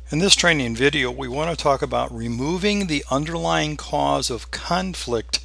In this training video, we want to talk about removing the underlying cause of conflict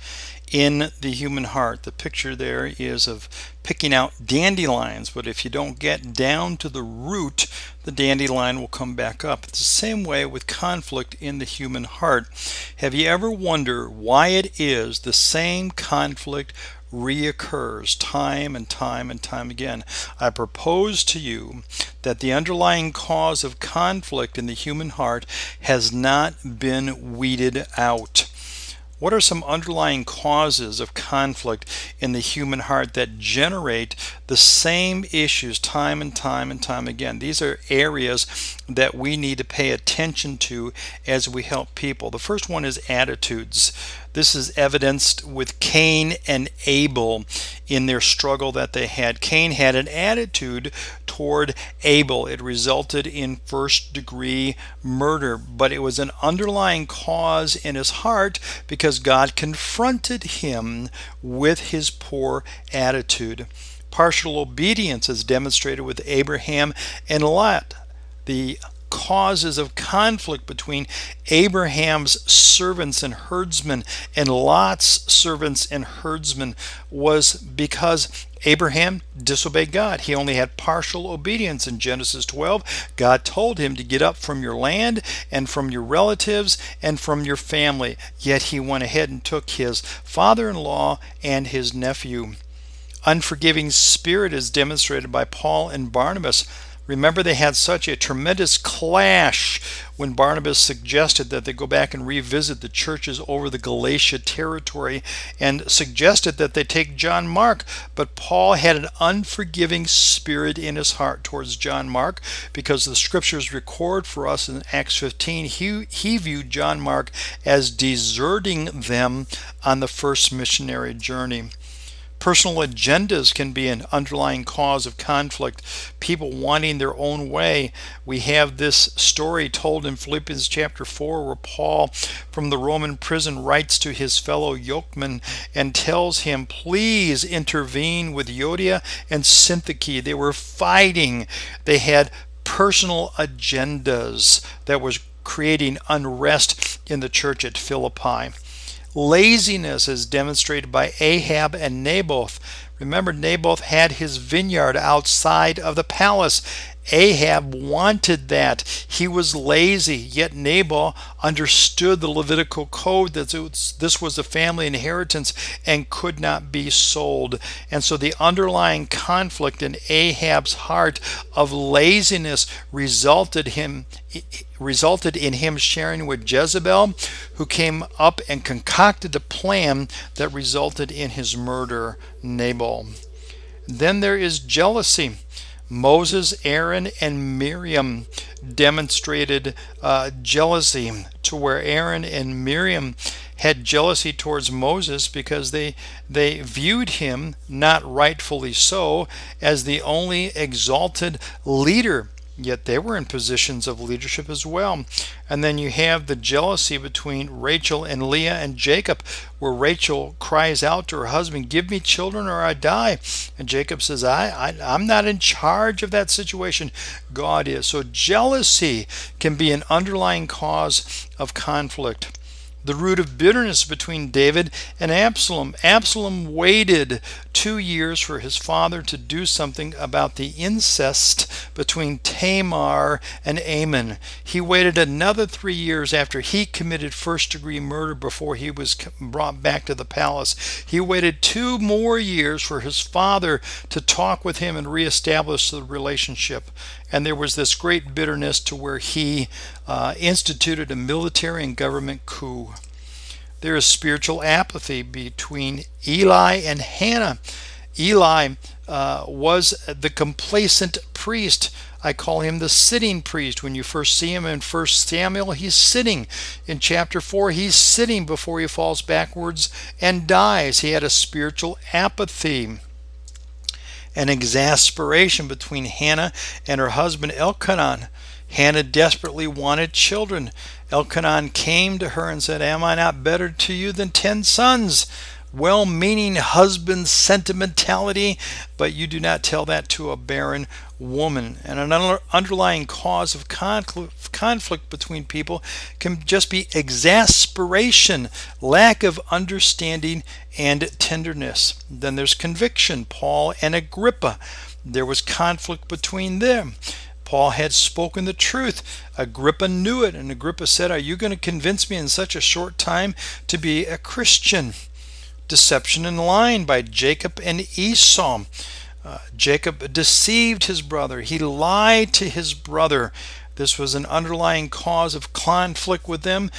in the human heart. The picture there is of picking out dandelions, but if you don't get down to the root, the dandelion will come back up. It's the same way with conflict in the human heart. Have you ever wondered why it is the same conflict reoccurs time and time and time again? I propose to you that the underlying cause of conflict in the human heart has not been weeded out. What are some underlying causes of conflict in the human heart that generate the same issues time and time and time again? These are areas that we need to pay attention to as we help people. The first one is attitudes. This is evidenced with Cain and Abel in their struggle that they had. Cain had an attitude toward Abel. It resulted in first-degree murder, but it was an underlying cause in his heart because God confronted him with his poor attitude. Partial obedience is demonstrated with Abraham and Lot. The causes of conflict between Abraham's servants and herdsmen and Lot's servants and herdsmen was because Abraham disobeyed God. He only had partial obedience. In Genesis 12, God told him to get up from your land and from your relatives and from your family. Yet he went ahead and took his father-in-law and his nephew. Unforgiving spirit is demonstrated by Paul and Barnabas. Remember, they had such a tremendous clash when Barnabas suggested that they go back and revisit the churches over the Galatia territory and suggested that they take John Mark. But Paul had an unforgiving spirit in his heart towards John Mark because the scriptures record for us in Acts 15 he viewed John Mark as deserting them on the first missionary journey. Personal agendas can be an underlying cause of conflict, people wanting their own way. We have this story told in Philippians chapter 4 where Paul from the Roman prison writes to his fellow yokeman and tells him, please intervene with Euodia and Syntyche. They were fighting. They had personal agendas that was creating unrest in the church at Philippi. Laziness is demonstrated by Ahab and Naboth. Remember, Naboth had his vineyard outside of the palace. Ahab wanted that. He was lazy, yet Naboth understood the Levitical code that this was a family inheritance and could not be sold. And so the underlying conflict in Ahab's heart of laziness resulted in him sharing with Jezebel, who came up and concocted a plan that resulted in his murder, Nabal. Then there is jealousy. Moses, Aaron, and Miriam demonstrated jealousy to where Aaron and Miriam had jealousy towards Moses because they viewed him, not rightfully so, as the only exalted leader. Yet they were in positions of leadership as well. And then you have the jealousy between Rachel and Leah and Jacob, where Rachel cries out to her husband, give me children or I die. And Jacob says, I'm not in charge of that situation. God is. So jealousy can be an underlying cause of conflict. The root of bitterness between David and Absalom. Absalom waited 2 years for his father to do something about the incest between Tamar and Amnon. He waited another 3 years after he committed first-degree murder before he was brought back to the palace. He waited 2 more years for his father to talk with him and reestablish the relationship. And there was this great bitterness to where he instituted a military and government coup. There is spiritual apathy between Eli and Hannah. Eli was the complacent priest. I call him the sitting priest. When you first see him in 1 Samuel, he's sitting. In chapter 4, he's sitting before he falls backwards and dies. He had a spiritual apathy. An exasperation between Hannah and her husband Elkanah. Hannah desperately wanted children. Elkanah came to her and said, am I not better to you than 10 sons? well-meaning husband sentimentality, but you do not tell that to a barren woman. And an underlying cause of conflict between people can just be exasperation, lack of understanding, and tenderness. Then there's conviction. Paul and Agrippa, there was conflict between them. Paul had spoken the truth. Agrippa knew it, and Agrippa said, "Are you going to convince me in such a short time to be a Christian?" Deception and lying by Jacob and Esau. Jacob deceived his brother. He lied to his brother. This was an underlying cause of conflict with them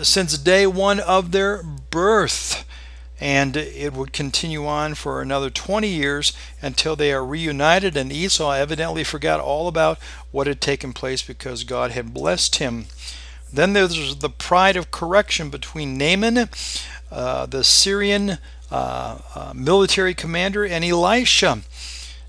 since day one of their birth. And it would continue on for another 20 years until they are reunited, and Esau evidently forgot all about what had taken place because God had blessed him. Then there's the pride of correction between Naaman, the Syrian military commander, and Elisha.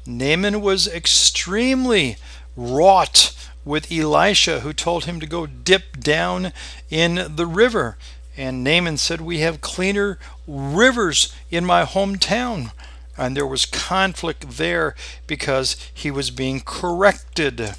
Naaman was extremely wrought with Elisha, who told him to go dip down in the river. And Naaman said, "We have cleaner rivers in my hometown." And there was conflict there because he was being corrected.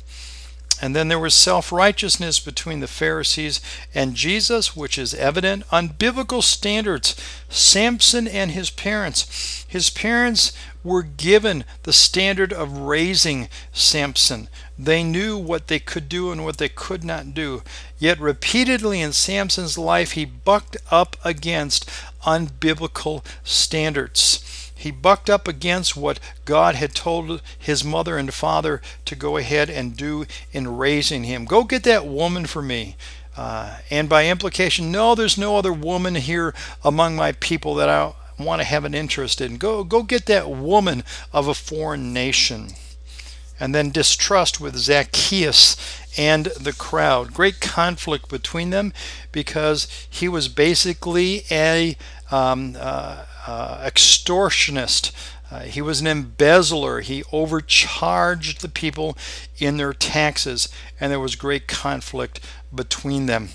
And then there was self-righteousness between the Pharisees and Jesus, which is evident on biblical standards. Samson and his parents. His parents were given the standard of raising Samson. They knew what they could do and what they could not do. Yet repeatedly in Samson's life, he bucked up against unbiblical standards. He bucked up against what God had told his mother and father to go ahead and do in raising him. Go get that woman for me. And by implication, no, there's no other woman here among my people that I want to have an interest in. Go get that woman of a foreign nation. And then distrust with Zacchaeus and the crowd. Great conflict between them because he was basically a extortionist. He was an embezzler. He overcharged the people in their taxes, and there was great conflict between them.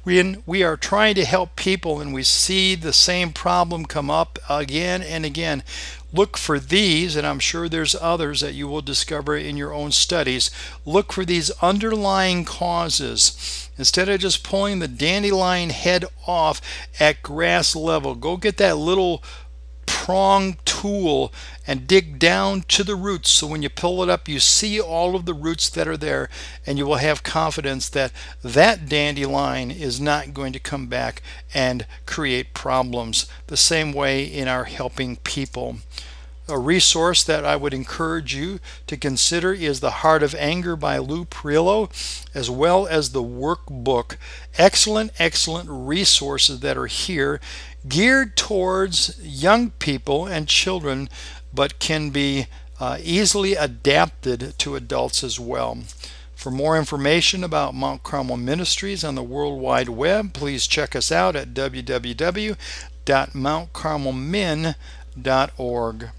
When we are trying to help people and we see the same problem come up again and again, look for these, and I'm sure there's others that you will discover in your own studies. Look for these underlying causes. Instead of just pulling the dandelion head off at grass level, go get that little prong tool and dig down to the roots, so when you pull it up you see all of the roots that are there, and you will have confidence that that dandelion is not going to come back and create problems. The same way in our helping people. A resource that I would encourage you to consider is The Heart of Anger by Lou Priolo, as well as the workbook. Excellent resources that are here, geared towards young people and children, but can be easily adapted to adults as well. For more information about Mount Carmel Ministries on the World Wide Web, please check us out at www.mountcarmelmin.org.